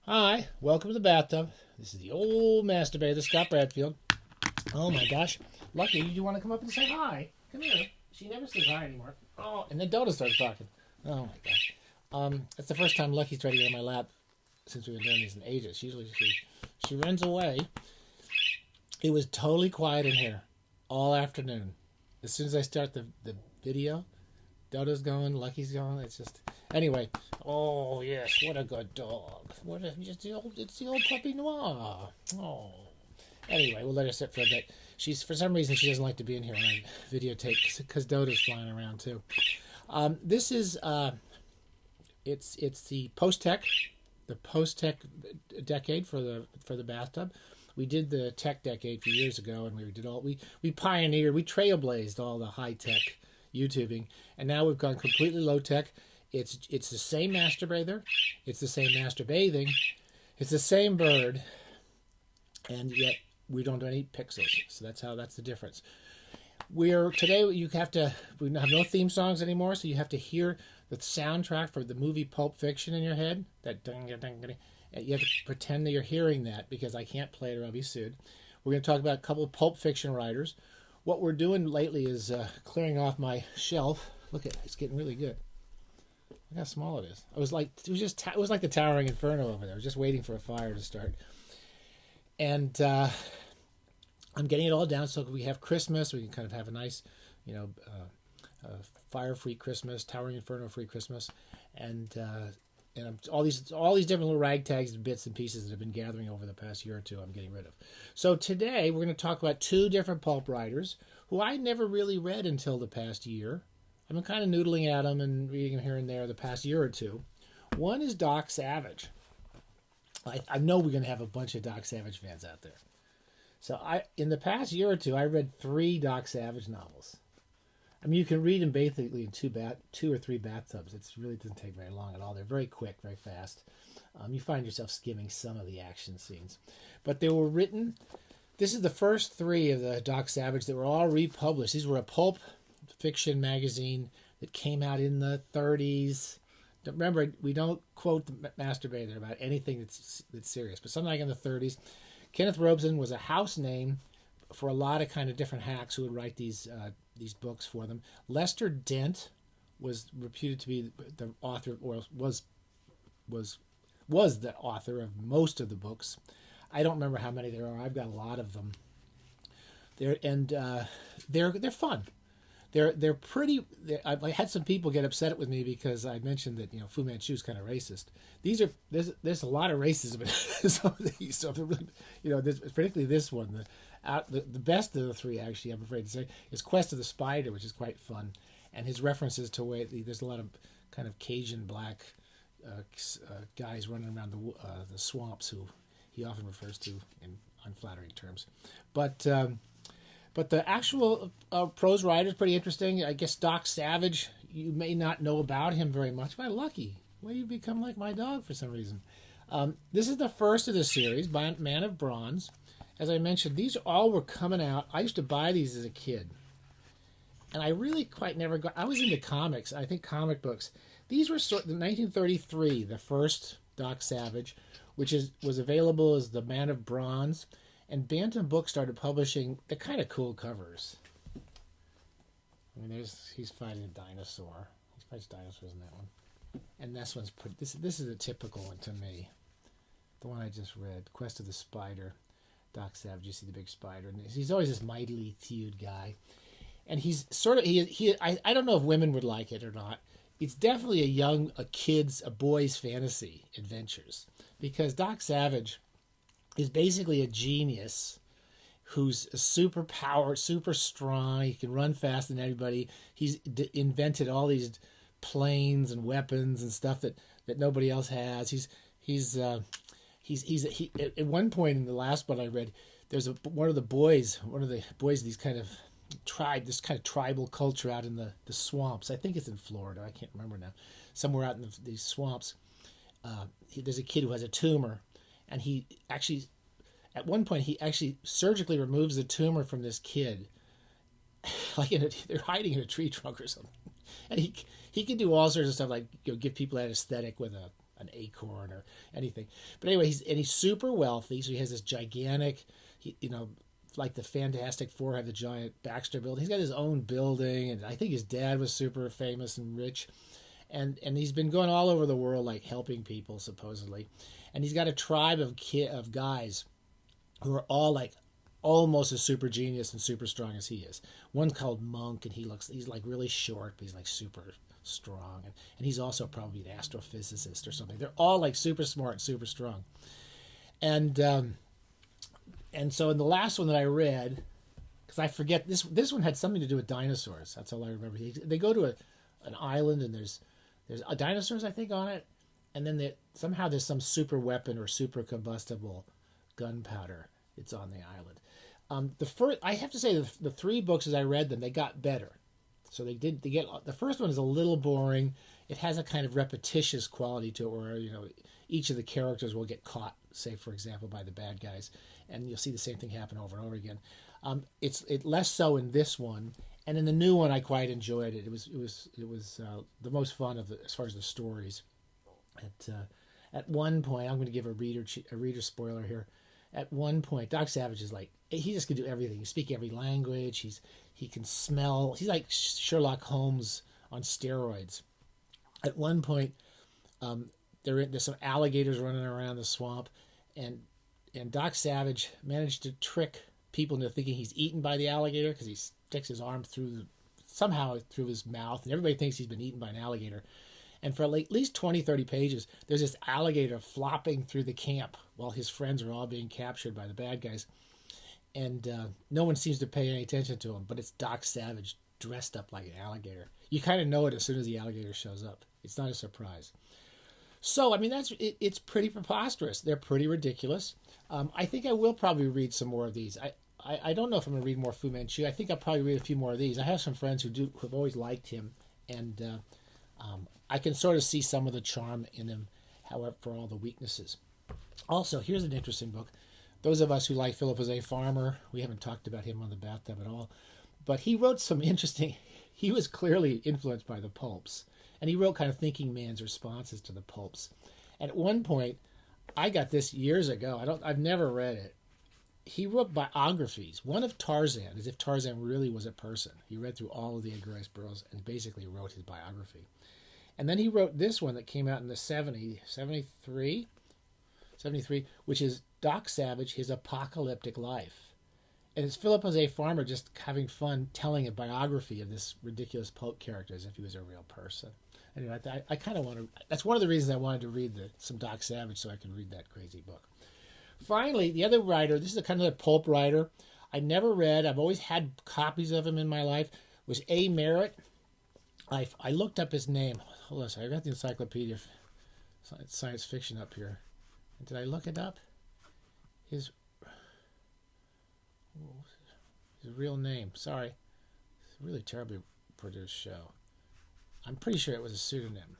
Hi, welcome to the bathtub. This is the old masturbator, Scott Bradfield. Oh my gosh. Lucky, you want to come up and say hi? Come here. She never says hi anymore. Oh, and then Dota starts talking. Oh my gosh. That's the first time Lucky's tried to get on my lap since we've been doing these in ages. Usually she runs away. It was totally quiet in here all afternoon. As soon as I start the video, Dodo's going, Lucky's going. It's just anyway. Oh yes, what a good dog. It's the old puppy noir. Oh. Anyway, we'll let her sit for a bit. She's for some reason she doesn't like to be in here when I videotape because Dodo's flying around too. This is it's the post tech decade for the bathtub. We did the tech decade a few years ago, and we pioneered, we trailblazed all the high tech YouTubing, and now we've gone completely low tech. It's the same masturbator, it's the same masturbathing, it's the same bird, and yet we don't do any pixels. So that's the difference. We have no theme songs anymore, so you have to hear the soundtrack for the movie Pulp Fiction in your head. That ding ding ding. You have to pretend that you're hearing that because I can't play it or I'll be sued. We're going to talk about a couple of Pulp Fiction writers. What we're doing lately is clearing off my shelf. Look at it; it's getting really good. Look how small it is. It was like the towering inferno over there. I was just waiting for a fire to start, and I'm getting it all down so we have Christmas. We can kind of have a nice, fire-free Christmas, towering inferno-free Christmas, and all these different little ragtags and bits and pieces that have been gathering over the past year or two. I'm getting rid of. So today we're going to talk about two different pulp writers who I never really read until the past year. I've been kind of noodling at them and reading them here and there the past year or two. One is Doc Savage. I know we're going to have a bunch of Doc Savage fans out there. So in the past year or two, I read 3 Doc Savage novels. I mean, you can read them basically in two or three bathtubs. It really doesn't take very long at all. They're very quick, very fast. You find yourself skimming some of the action scenes. But they were written... This is the first 3 of the Doc Savage that were all republished. These were a Pulp Fiction magazine that came out in the 30s. Remember, we don't quote the masturbator about anything that's serious, but something like in the 30s. Kenneth Robeson was a house name for a lot of kind of different hacks who would write these books for them. Lester Dent was reputed to be the author, or was the author of most of the books. I don't remember how many there are. I've got a lot of them. They're fun. They're pretty. I had some people get upset with me because I mentioned that Fu Manchu's kind of racist. There's a lot of racism in some of these. So they're really, particularly this one, the best of the 3 actually, I'm afraid to say, is Quest of the Spider, which is quite fun, and his references to there's a lot of kind of Cajun black guys running around the swamps who he often refers to in unflattering terms, but the actual prose writer is pretty interesting. I guess Doc Savage, you may not know about him very much, but Lucky, well, you become like my dog for some reason. This is the first of the series, Man of Bronze. As I mentioned, these all were coming out. I used to buy these as a kid, and I really quite never got... I was into comics, I think comic books. These were in 1933, the first Doc Savage, which was available as the Man of Bronze. And Bantam Books started publishing the kind of cool covers. I mean, he's fighting a dinosaur. He fights dinosaurs in that one. And this one's this is a typical one to me. The one I just read, Quest of the Spider. Doc Savage, you see the big spider, and he's always this mightily thewed guy. And he's sort of I don't know if women would like it or not. It's definitely a boy's fantasy adventures, because Doc Savage is basically a genius who's super powered, super strong. He can run faster than everybody. He's invented all these planes and weapons and stuff that nobody else has. He's at one point in the last one I read, there's one of the boys, these kind of this kind of tribal culture out in the swamps. I think it's in Florida. I can't remember now. Somewhere out in these swamps, there's a kid who has a tumor. And at one point, he actually surgically removes the tumor from this kid. They're hiding in a tree trunk or something. And he can do all sorts of stuff, like give people that aesthetic with a an acorn or anything. But anyway, he's super wealthy, so he has this gigantic, like the Fantastic Four had the giant Baxter building. He's got his own building, and I think his dad was super famous and rich. And he's been going all over the world, like helping people supposedly. And he's got a tribe of guys who are all like almost as super genius and super strong as he is. One's called Monk, and he's like really short, but he's like super strong. And he's also probably an astrophysicist or something. They're all like super smart and super strong. And so in the last one that I read, because I forget, this one had something to do with dinosaurs. That's all I remember. They go to an island, and there's dinosaurs, I think, on it. And then somehow there's some super weapon or super combustible gunpowder. It's on the island. I have to say, the three books as I read them, they got better. So the first one is a little boring. It has a kind of repetitious quality to it, where each of the characters will get caught, say for example, by the bad guys, and you'll see the same thing happen over and over again. It's less so in this one, and in the new one, I quite enjoyed it. It was the most fun as far as the stories. At one point, I'm going to give a reader spoiler here. At one point, Doc Savage is like, he just can do everything. He speaks every language. He can smell. He's like Sherlock Holmes on steroids. At one point, there's some alligators running around the swamp, and Doc Savage managed to trick people into thinking he's eaten by the alligator, because he sticks his arm somehow through his mouth, and everybody thinks he's been eaten by an alligator. And for at least 20, 30 pages, there's this alligator flopping through the camp while his friends are all being captured by the bad guys. And no one seems to pay any attention to him, but it's Doc Savage dressed up like an alligator. You kind of know it as soon as the alligator shows up. It's not a surprise. So, I mean, it's pretty preposterous. They're pretty ridiculous. I think I will probably read some more of these. I don't know if I'm going to read more Fu Manchu. I think I'll probably read a few more of these. I have some friends who've always liked him, and I can sort of see some of the charm in him, however, for all the weaknesses. Also, here's an interesting book. Those of us who like Philip Jose Farmer, we haven't talked about him on the Bathtub at all, but he wrote some interesting, he was clearly influenced by the pulps, and he wrote kind of thinking man's responses to the pulps. And at one point, I got this years ago, I've never read it. He wrote biographies, one of Tarzan, as if Tarzan really was a person. He read through all of the Edgar Rice Burroughs and basically wrote his biography. And then he wrote this one that came out in the 73, which is Doc Savage, His Apocalyptic Life. And it's Philip Jose Farmer just having fun telling a biography of this ridiculous pulp character as if he was a real person. Anyway, I kind of want to, that's one of the reasons I wanted to read some Doc Savage, so I could read that crazy book. Finally, the other writer, this is a kind of a pulp writer I never read, I've always had copies of him in my life, was A. Merritt. I looked up his name. Hold on a second. I got the Encyclopedia of Science Fiction up here. Did I look it up? His real name. Sorry. It's a really terribly produced show. I'm pretty sure it was a pseudonym.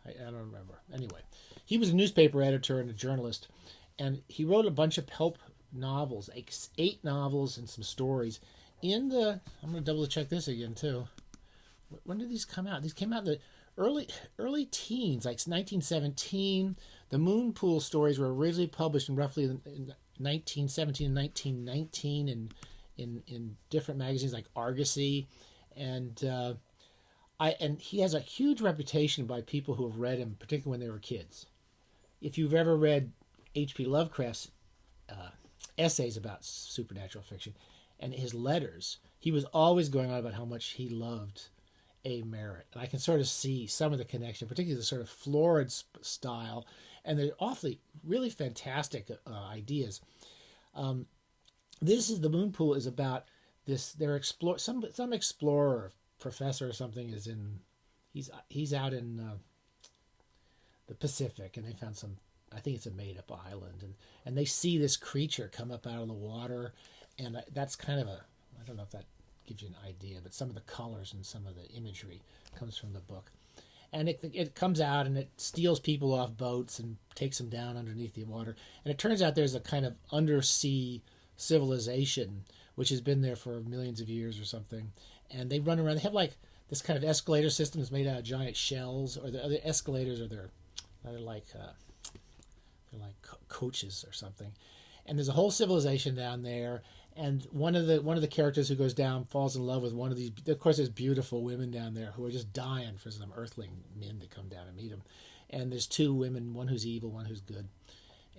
I don't remember. Anyway, he was a newspaper editor and a journalist, and he wrote a bunch of pulp novels, like 8 novels and some stories. I'm going to double check this again, too. When did these come out? These came out in the early teens, like 1917. The Moon Pool stories were originally published in roughly in 1917 and 1919 in different magazines like Argosy, and he has a huge reputation by people who have read him, particularly when they were kids. If you've ever read H.P. Lovecraft's essays about supernatural fiction and his letters, he was always going on about how much he loved A. Merritt. And I can sort of see some of the connection, particularly the sort of florid style, and they're awfully, really fantastic ideas. The Moon Pool is about this. Some explorer, professor or something he's out in the Pacific, and they found I think it's a made-up island, and they see this creature come up out of the water, and that's kind of I don't know if that gives you an idea, but some of the colors and some of the imagery comes from the book. And it comes out and it steals people off boats and takes them down underneath the water. And it turns out there's a kind of undersea civilization which has been there for millions of years or something. And they run around. They have like this kind of escalator system that's made out of giant shells, or the other escalators are their They're like coaches or something. And there's a whole civilization down there. And one of the characters who goes down falls in love with one of these. Of course, there's beautiful women down there who are just dying for some earthling men to come down and meet them. And there's two women, one who's evil, one who's good.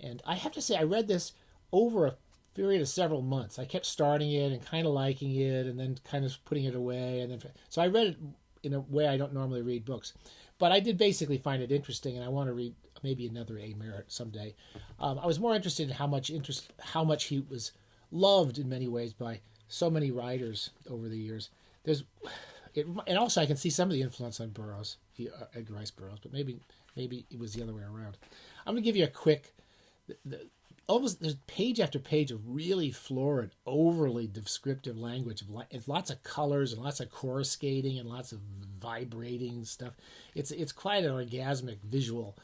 And I have to say, I read this over a period of several months. I kept starting it and kind of liking it, and then kind of putting it away. And then, so I read it in a way I don't normally read books, but I did basically find it interesting, and I want to read maybe another A. Merritt someday. I was more interested in how much he was loved in many ways by so many writers over the years. And also I can see some of the influence on Burroughs, Edgar Rice Burroughs, but maybe it was the other way around. I'm going to give you a quick. Almost there's page after page of really florid, overly descriptive language. It's lots of colors and lots of coruscating and lots of vibrating stuff. It's quite an orgasmic visual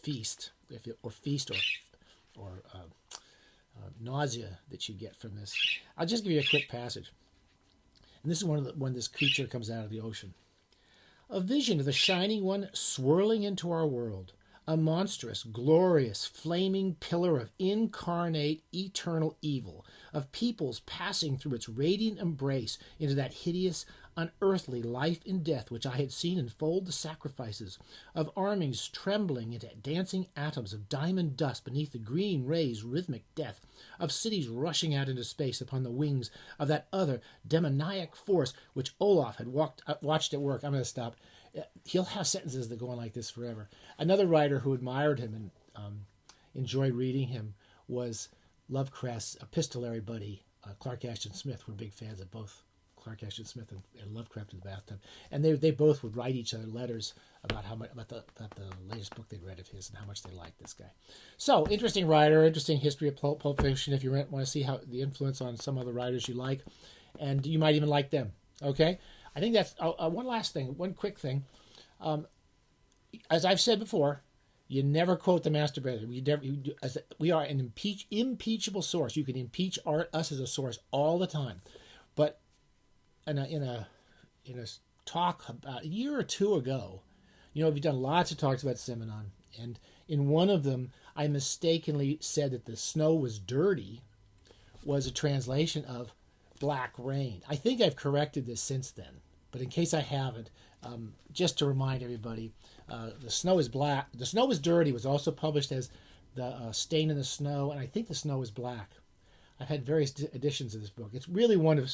feast, or nausea that you get from this. I'll just give you a quick passage. And this is when this creature comes out of the ocean. A vision of the Shining One swirling into our world. A monstrous, glorious, flaming pillar of incarnate, eternal evil, of peoples passing through its radiant embrace into that hideous, unearthly life and death which I had seen enfold the sacrifices, of armies trembling into dancing atoms of diamond dust beneath the green ray's rhythmic death, of cities rushing out into space upon the wings of that other demoniac force which Olaf had watched at work. I'm going to stop. He'll have sentences that go on like this forever. Another writer who admired him and enjoyed reading him was Lovecraft's epistolary buddy, Clark Ashton Smith. We're big fans of both Clark Ashton Smith and Lovecraft in the bathtub. And they both would write each other letters about about the latest book they'd read of his and how much they liked this guy. So, interesting writer, interesting history of Pulp Fiction if you want to see how the influence on some other writers you like. And you might even like them. Okay? I think that's one last thing, one quick thing. As I've said before, you never quote the master brother. We are an impeachable source. You can impeach us as a source all the time. But in a talk about a year or two ago, we've done lots of talks about Simenon, and in one of them, I mistakenly said that the snow was dirty was a translation of Black Rain. I think I've corrected this since then, but in case I haven't, just to remind everybody, The Snow is Black. The Snow is Dirty was also published as The Stain in the Snow, and I think The Snow is Black. I've had various editions of this book. It's really one of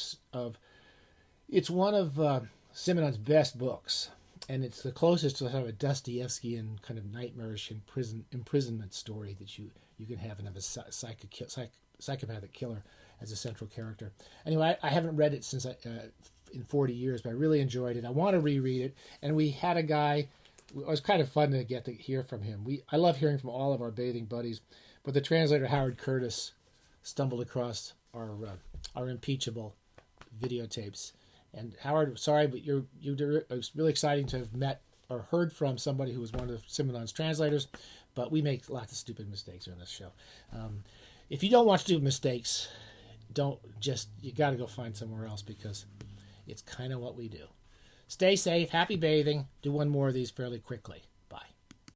Simenon's best books, and it's the closest to sort of a Dostoevskian kind of nightmarish imprisonment story that you can have and have a psychopathic killer as a central character. Anyway, I haven't read it since in 40 years, but I really enjoyed it. I want to reread it, and we had a guy. It was kind of fun to get to hear from him. I love hearing from all of our bathing buddies, but the translator Howard Curtis stumbled across our impeachable videotapes. And Howard, sorry, but it was really exciting to have met or heard from somebody who was one of Simenon's translators, but we make lots of stupid mistakes on this show. If you don't want to do mistakes, you got to go find somewhere else because it's kind of what we do. Stay safe, happy bathing. Do one more of these fairly quickly.